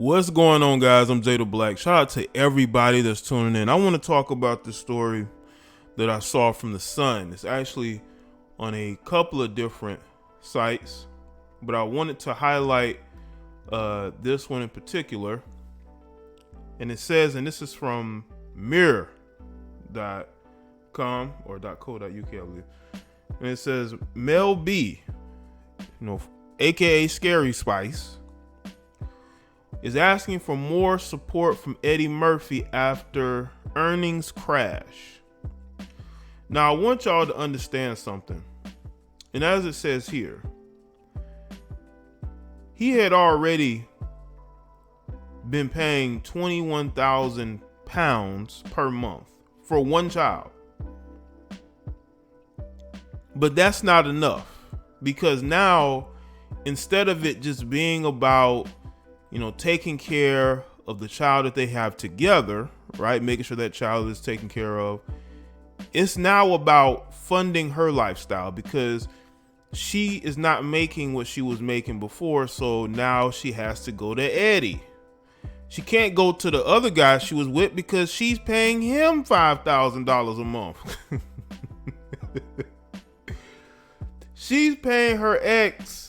What's going on, guys? I'm Jay the Black. Shout out to everybody that's tuning in. I want to talk about this story that I saw from the Sun. It's actually on a couple of different sites, but I wanted to highlight this one in particular. And it says, and this is from mirror.com or .co.uk, I believe. And it says, Mel B, aka Scary Spice, is asking for more support from Eddie Murphy after earnings crash. Now, I want y'all to understand something. And as it says here, he had already been paying £21,000 per month for one child. But that's not enough, because now, instead of it just being about taking care of the child that they have together, right? Making sure that child is taken care of. It's now about funding her lifestyle, because she is not making what she was making before. So now she has to go to Eddie. She can't go to the other guy she was with because she's paying him $5,000 a month. She's paying her ex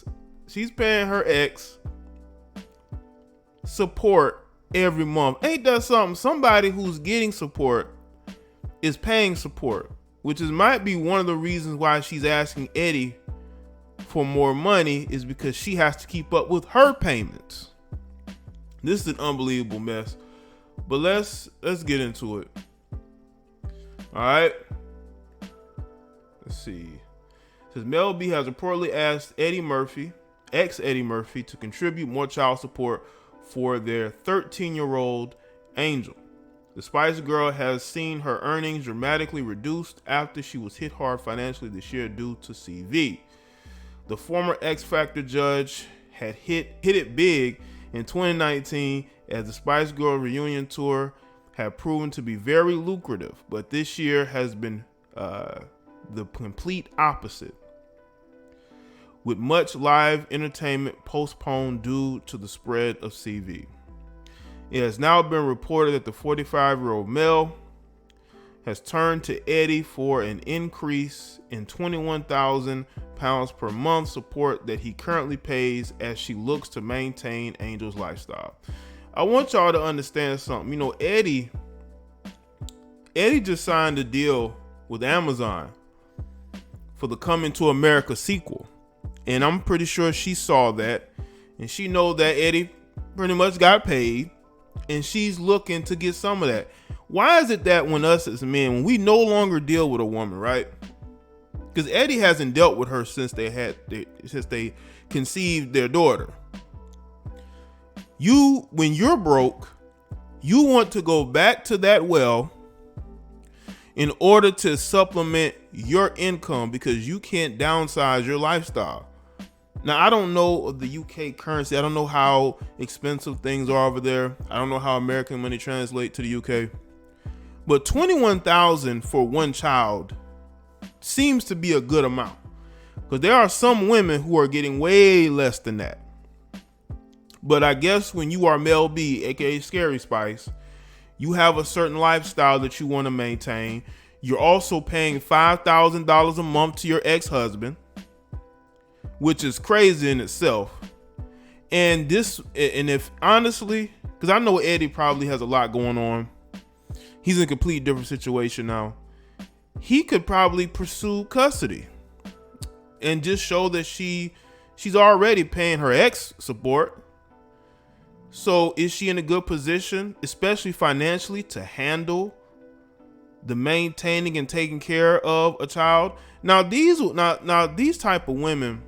support every month. Ain't that something? Somebody who's getting support is paying support, which might be one of the reasons why she's asking Eddie for more money, is because she has to keep up with her payments. This is an unbelievable mess, but let's get into it. All right. Let's see. It says Mel B has reportedly asked ex-Eddie Murphy, to contribute more child support for their 13-year-old Angel. The Spice Girl has seen her earnings dramatically reduced after she was hit hard financially this year due to CV. The former X Factor judge had hit it big in 2019, as the Spice Girl reunion tour had proven to be very lucrative, but this year has been the complete opposite, with much live entertainment postponed due to the spread of CV. It has now been reported that the 45-year-old Mel has turned to Eddie for an increase in £21,000 per month support that he currently pays, as she looks to maintain Angel's lifestyle. I want y'all to understand something. Eddie just signed a deal with Amazon for the Coming to America sequel. And I'm pretty sure she saw that, and she knows that Eddie pretty much got paid, and she's looking to get some of that. Why is it that when us as men, when we no longer deal with a woman, right? Because Eddie hasn't dealt with her since they conceived their daughter. When you're broke, you want to go back to that well in order to supplement your income, because you can't downsize your lifestyle. Now, I don't know of the UK currency. I don't know how expensive things are over there. I don't know how American money translates to the UK. But $21,000 for one child seems to be a good amount, because there are some women who are getting way less than that. But I guess when you are Mel B, aka Scary Spice, you have a certain lifestyle that you want to maintain. You're also paying $5,000 a month to your ex-husband, which is crazy in itself. And if honestly, because I know Eddie probably has a lot going on, he's in a complete different situation now. He could probably pursue custody and just show that she's already paying her ex support. So is she in a good position, especially financially, to handle the maintaining and taking care of a child? Now these type of women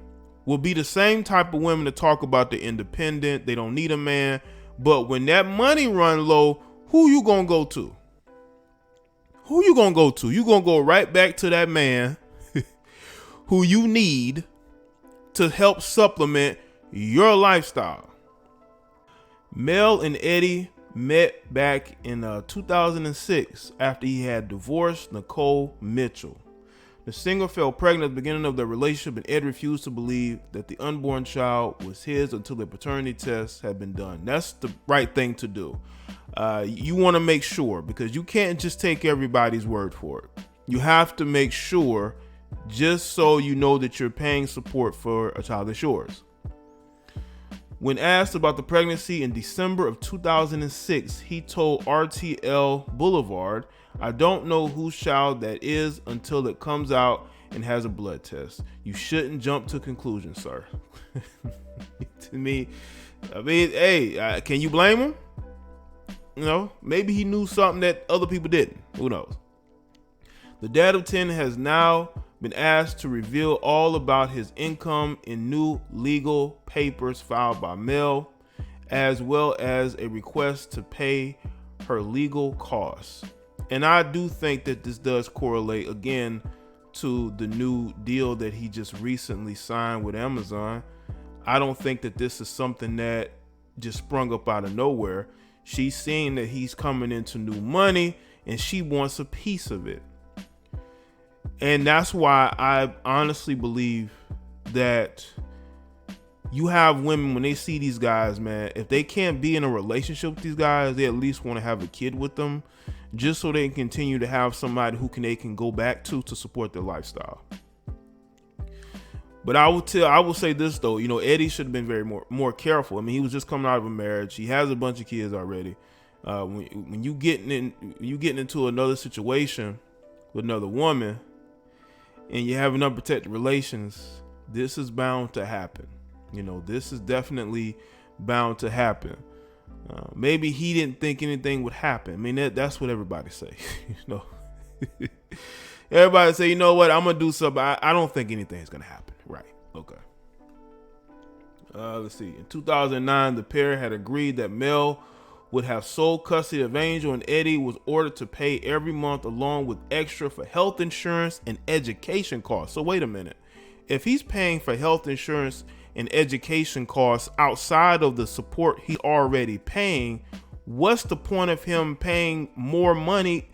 will be the same type of women to talk about they're independent, they don't need a man. But when that money run low, who you gonna go to? You gonna go right back to that man who you need to help supplement your lifestyle. Mel and Eddie met back in 2006 after he had divorced Nicole Mitchell. The singer fell pregnant at the beginning of their relationship, and Ed refused to believe that the unborn child was his until the paternity test had been done. That's the right thing to do. You want to make sure, because you can't just take everybody's word for it. You have to make sure, just so you know that you're paying support for a child that's yours. When asked about the pregnancy in December of 2006, he told RTL Boulevard, "I don't know whose child that is until it comes out and has a blood test. You shouldn't jump to conclusions, sir." To me, I mean, hey, can you blame him? You know, maybe he knew something that other people didn't. Who knows? The dad of 10 has now been asked to reveal all about his income in new legal papers filed by Mel, as well as a request to pay her legal costs. And I do think that this does correlate again to the new deal that he just recently signed with Amazon. I don't think that this is something that just sprung up out of nowhere. She's seeing that he's coming into new money and she wants a piece of it. And that's why I honestly believe that you have women, when they see these guys, man, if they can't be in a relationship with these guys, they at least want to have a kid with them, just so they can continue to have somebody who they can go back to support their lifestyle. But I will say this though, you know, Eddie should have been very more careful. I mean, he was just coming out of a marriage. He has a bunch of kids already. When you getting into another situation with another woman, and you're having unprotected relations, this is bound to happen. You know, this is definitely bound to happen. Maybe he didn't think anything would happen. I mean, that's what everybody say. You know, everybody say, you know what, I'm gonna do something. I don't think anything's gonna happen. Right? Okay. Let's see. In 2009, the pair had agreed that Mel would have sole custody of Angel, and Eddie was ordered to pay every month along with extra for health insurance and education costs. So wait a minute. If he's paying for health insurance and education costs outside of the support he's already paying, what's the point of him paying more money,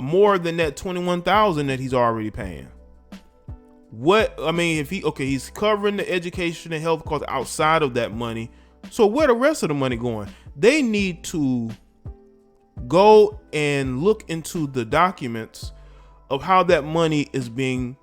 more than that $21,000 that he's already paying? What, I mean, if he's covering the education and health costs outside of that money, so where the rest of the money going? They need to go and look into the documents of how that money is being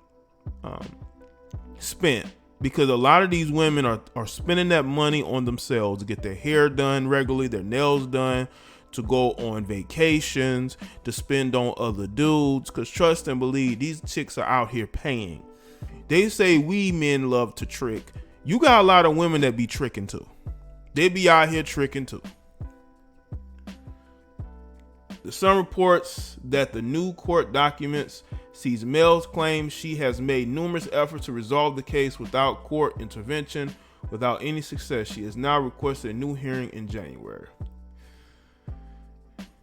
spent, because a lot of these women are spending that money on themselves to get their hair done regularly, their nails done, to go on vacations, to spend on other dudes, because trust and believe, these chicks are out here paying. They say we men love to trick. You got a lot of women that be tricking too. They be out here tricking too. The Sun reports that the new court documents sees Mel's claim she has made numerous efforts to resolve the case without court intervention. Without any success, she has now requested a new hearing in January.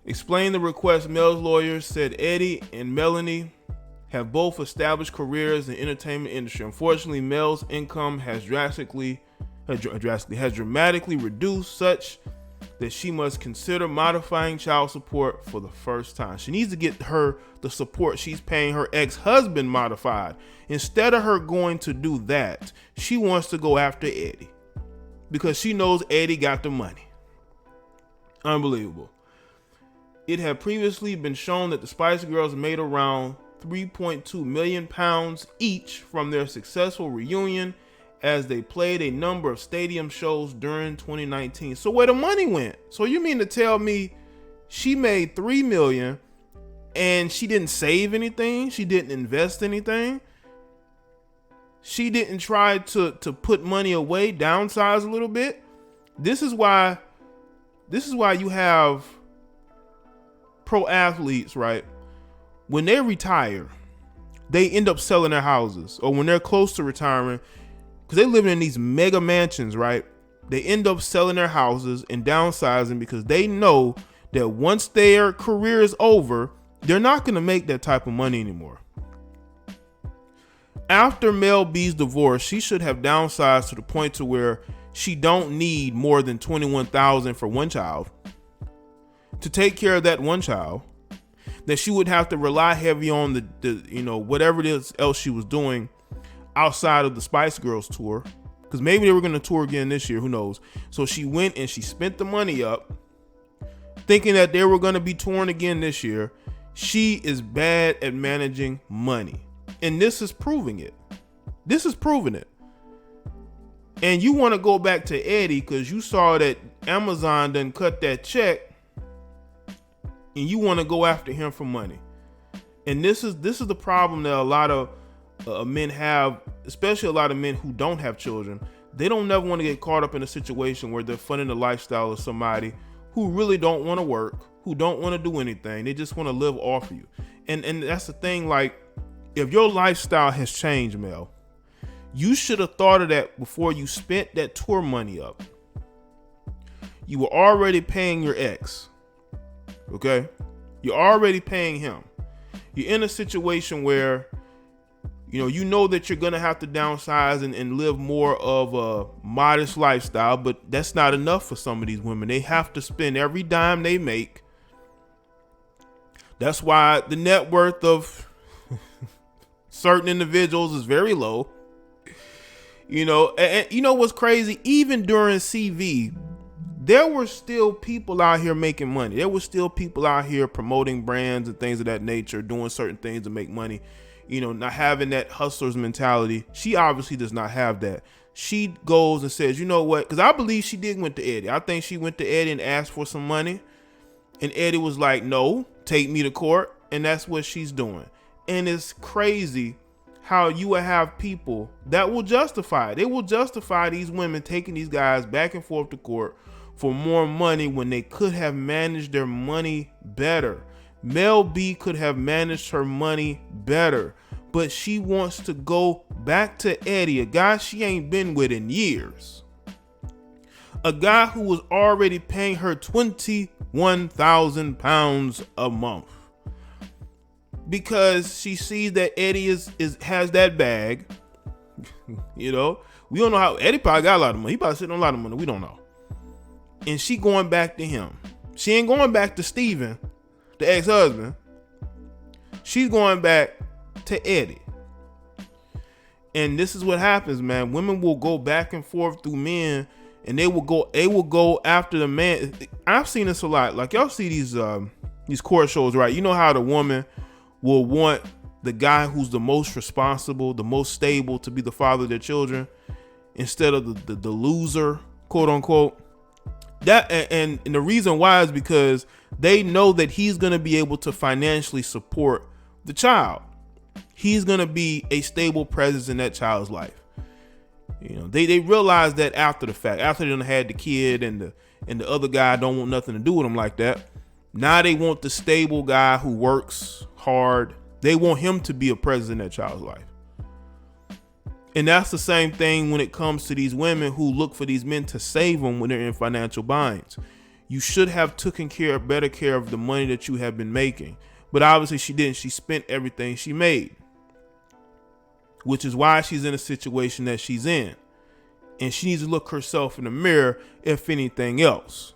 Explaining the request, Mel's lawyers said Eddie and Melanie have both established careers in the entertainment industry. Unfortunately, Mel's income has dramatically reduced, such that she must consider modifying child support for the first time. She needs to get the support she's paying her ex-husband modified. Instead of her going to do that, she wants to go after Eddie because she knows Eddie got the money. Unbelievable. It had previously been shown that the Spice Girls made around 3.2 million pounds each from their successful reunion as they played a number of stadium shows during 2019. So where the money went? So you mean to tell me she made 3 million and she didn't save anything? She didn't invest anything? She didn't try to put money away, downsize a little bit? This is why you have pro athletes, right? When they retire, they end up selling their houses, or when they're close to retiring, because they live in these mega mansions, right? They end up selling their houses and downsizing because they know that once their career is over, they're not going to make that type of money anymore. After Mel B's divorce, she should have downsized to the point to where she don't need more than $21,000 for one child to take care of that one child. that she would have to rely heavy on the you know, whatever it is else she was doing outside of the Spice Girls tour, because maybe they were going to tour again this year, who knows. So she went and she spent the money up thinking that they were going to be touring again this year. She is bad at managing money, and this is proving it. This is proving it. And you want to go back to Eddie because you saw that Amazon done cut that check, and you want to go after him for money. And this is the problem that a lot of men have, especially a lot of men who don't have children. They don't never want to get caught up in a situation where they're funding the lifestyle of somebody who really don't want to work, who don't want to do anything. They just want to live off of you. And that's the thing. Like, if your lifestyle has changed, Mel, you should have thought of that before you spent that tour money up. You were already paying your ex. Okay? You're already paying him. You're in a situation where, you know that you're going to have to downsize and live more of a modest lifestyle, but that's not enough for some of these women. They have to spend every dime they make. That's why the net worth of certain individuals is very low. And you know what's crazy? Even during CV, there were still people out here making money. There were still people out here promoting brands and things of that nature, doing certain things to make money. Not having that hustler's mentality. She obviously does not have that. She goes and says, you know what? Because I believe she did went to Eddie. I think she went to Eddie and asked for some money. And Eddie was like, no, take me to court. And that's what she's doing. And it's crazy how you will have people that will justify it. They will justify these women taking these guys back and forth to court for more money when they could have managed their money better. Mel B could have managed her money better, but she wants to go back to Eddie, a guy she ain't been with in years. A guy who was already paying her 21,000 pounds a month. Because she sees that Eddie has that bag. We don't know how. Eddie probably got a lot of money. He probably sitting on a lot of money. We don't know. And she going back to him. She ain't going back to Steven, the ex-husband. She's going back to Eddie. And this is what happens, man. Women will go back and forth through men, and they will go after the man. I've seen this a lot. Like, y'all see these court shows, right? You know how the woman will want the guy who's the most responsible, the most stable to be the father of their children instead of the loser, quote unquote. That and the reason why is because they know that he's going to be able to financially support the child. He's going to be a stable presence in that child's life. They realize that after the fact, after they done had the kid and the other guy don't want nothing to do with him like that. Now they want the stable guy who works hard. They want him to be a presence in that child's life. And that's the same thing when it comes to these women who look for these men to save them when they're in financial binds. You should have taken better care of the money that you have been making. But obviously she didn't. She spent everything she made, which is why she's in a situation that she's in. And she needs to look herself in the mirror, if anything else.